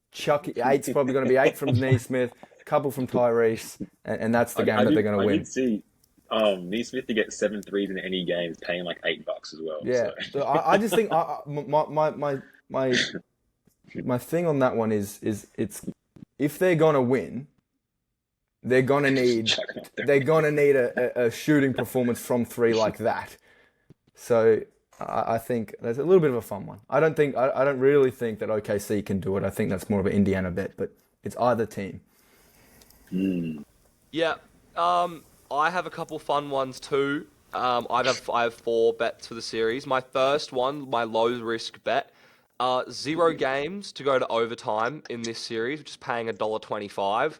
eight's probably going to be 8 from Neesmith, a couple from Tyrese, and that's the game that they're going to I win. did see Neesmith to get 7 threes in any game is paying like $8 as well. Yeah, So. so I just think my thing on that one is it's if they're going to win, they're gonna need a shooting performance from three like that. So I think that's a little bit of a fun one. I don't really think that OKC can do it. I think that's more of an Indiana bet, but it's either team. Yeah. I have a couple fun ones too. I have 4 bets for the series. My first one, my low risk bet, 0 games to go to overtime in this series, which is paying $1.25.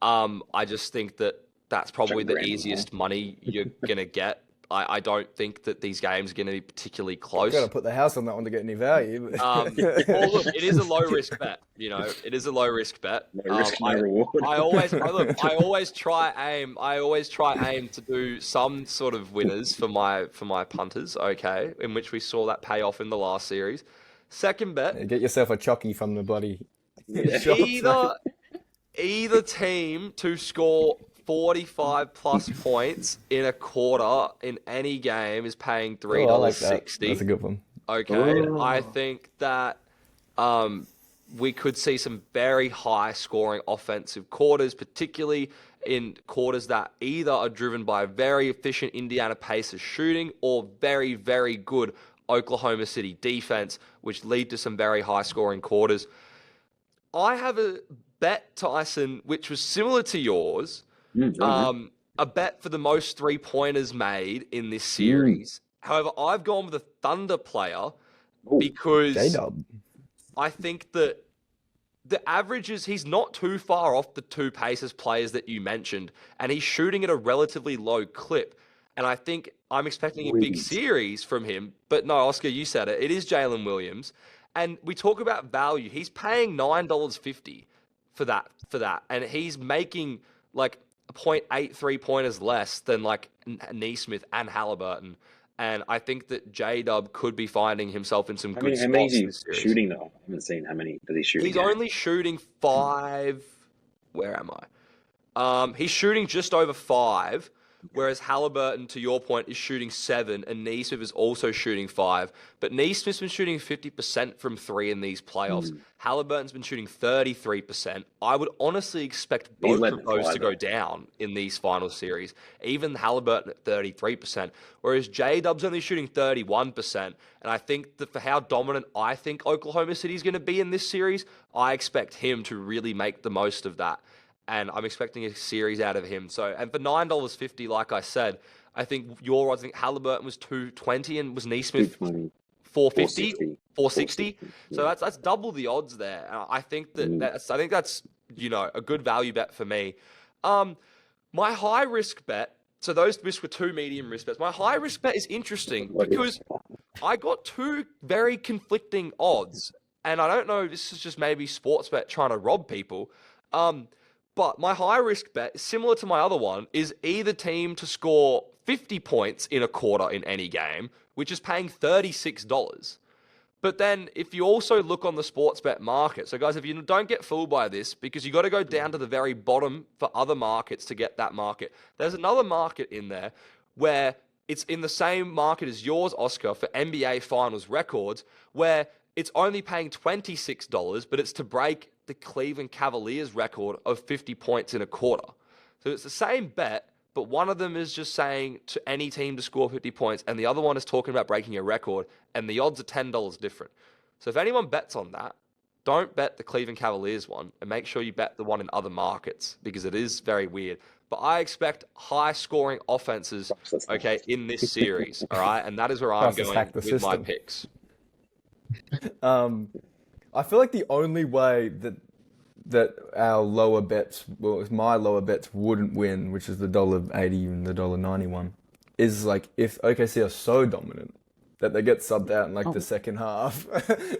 I just think that that's probably the easiest money you're gonna get. I don't think that these games are going to be particularly close. Got to put the house on that one to get any value. Well, look, it is a low risk bet. You know, it is a low risk bet. No risk, no reward. I always try aim to do some sort of winners for my punters. Okay, in which we saw that pay off in the last series. Second bet. Get yourself a chocky from the bloody. Either team to score 45 plus points in a quarter in any game is paying $3.60. I like that. That's a good one. Okay, I think that we could see some very high scoring offensive quarters, particularly in quarters that either are driven by very efficient Indiana Pacers shooting or very, very good Oklahoma City defense, which lead to some very high scoring quarters. I have a bet, Tyson, which was similar to yours. A bet for the most 3-pointers made in this series. However, I've gone with a Thunder player Ooh, because J-Dub. I think that the average is he's not too far off the two Pacers players that you mentioned, and he's shooting at a relatively low clip. And I think I'm expecting a big Williams. series from him. But no, Oscar, you said it. It is Jalen Williams. And we talk about value. He's paying $9.50 for that. And he's making like 0.8 3-pointers less than like Neesmith and Halliburton. And I think that J-Dub could be finding himself in some good How many spots is in he this series. shooting though? I haven't seen how many does he shoot. He's only shooting 5. Where am I? He's shooting just over 5, whereas Halliburton, to your point, is shooting 7, and Neesmith is also shooting 5. But Neesmith's been shooting 50% from 3 in these playoffs. Halliburton's been shooting 33%. I would honestly expect both led of the those fly, to go though. down in these final series. Even Halliburton at 33%, whereas J-Dub's only shooting 31%. And I think that for how dominant I think Oklahoma City is going to be in this series, I expect him to really make the most of that. And I'm expecting a series out of him. So, and for $9.50, like I said, I think your odds. I think Halliburton was $2.20 and was Neesmith 220, 450, 460. 460. So that's double the odds there. And I think that's a good value bet for me. My high risk bet. So those risks were 2 medium risk bets. My high risk bet is interesting because I got 2 very conflicting odds, and I don't know. This is just maybe sports bet trying to rob people. But my high risk bet, similar to my other one, is either team to score 50 points in a quarter in any game, which is paying $36. But then if you also look on the sports bet market, so guys, if you don't get fooled by this, because you got to go down to the very bottom for other markets to get that market. There's another market in there where it's in the same market as yours, Oscar, for NBA Finals records, where it's only paying $26, but it's to break the Cleveland Cavaliers record of 50 points in a quarter. So it's the same bet, but one of them is just saying to any team to score 50 points, and the other one is talking about breaking a record, and the odds are $10 different. So if anyone bets on that, don't bet the Cleveland Cavaliers one, and make sure you bet the one in other markets, because it is very weird. But I expect high-scoring offenses, okay, in this series, all right? And that is where I'm Priceless going hacked the with my system. picks. I feel like the only way that our lower bets, well, my lower bets wouldn't win, which is the $1.80 and the $1.91, is like if OKC are so dominant that they get subbed out in like the second half.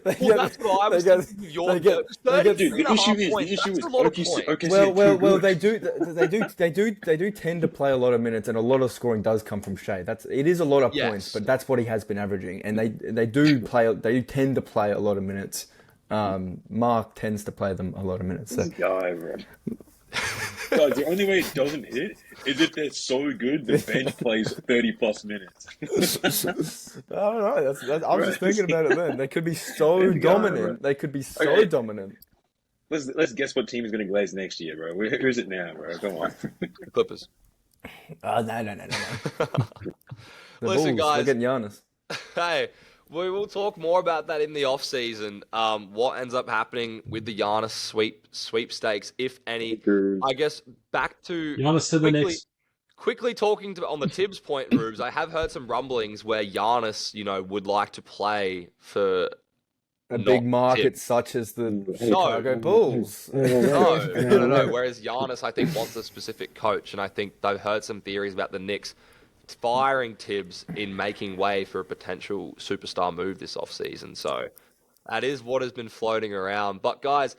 That's what I was thinking of your Dude, the issue is OKC. Well, they do tend to play a lot of minutes, and a lot of scoring does come from Shea. It is a lot of points, but that's what he has been averaging, and they do tend to play a lot of minutes. Mark tends to play them a lot of minutes. So. Guy, bro. Guys, the only way it doesn't hit is if they're so good the bench plays 30+ minutes. I don't know. I was just thinking about it then. They could be so dominant. They could be so dominant. Let's guess what team is going to glaze next year, bro. Who is it now, bro? Come on. Clippers. No. Listen, Bulls, guys. We're getting Giannis. Hey, we will talk more about that in the off-season. What ends up happening with the Giannis sweepstakes, if any. I guess back to Giannis to the Knicks. Quickly talking on the Tibbs point, Rubes, I have heard some rumblings where Giannis, would like to play for A big market Tibbs. such as the Chicago Bulls. No. Whereas Giannis, I think, wants a specific coach, and I think they've heard some theories about the Knicks firing Tibbs in making way for a potential superstar move this offseason. So that is what has been floating around. But guys,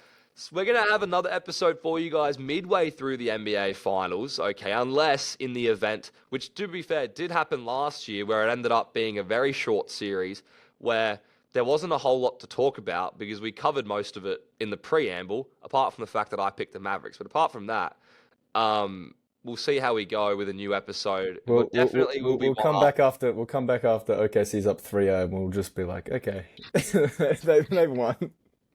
we're going to have another episode for you guys midway through the NBA Finals, okay? Unless in the event, which to be fair, did happen last year, where it ended up being a very short series where there wasn't a whole lot to talk about because we covered most of it in the preamble, apart from the fact that I picked the Mavericks. But apart from that, we'll see how we go with a new episode. We'll come back after OKC's up 3-0, and we'll just be like, okay, they've won.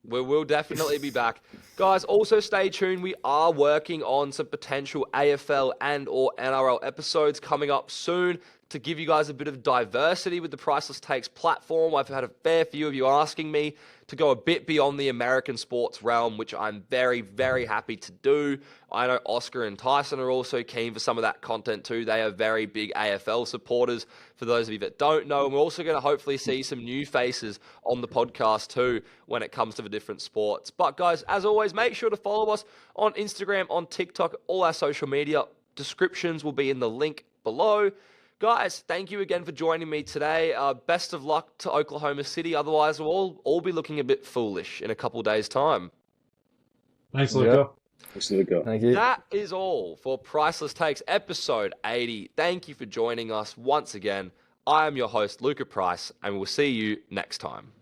We will definitely be back. Guys, also stay tuned. We are working on some potential AFL and or NRL episodes coming up soon. to give you guys a bit of diversity with the Priceless Takes platform. I've had a fair few of you asking me to go a bit beyond the American sports realm, which I'm very, very happy to do. I know Oscar and Tyson are also keen for some of that content too. They are very big AFL supporters, for those of you that don't know. And we're also going to hopefully see some new faces on the podcast too when it comes to the different sports. But guys, as always, make sure to follow us on Instagram, on TikTok, all our social media. Descriptions will be in the link below. Guys, thank you again for joining me today. Best of luck to Oklahoma City. Otherwise, we'll all be looking a bit foolish in a couple days' time. Thanks, Luca. Yep. Thanks, Luca. Thank you. That is all for Priceless Takes episode 80. Thank you for joining us once again. I am your host, Luca Price, and we'll see you next time.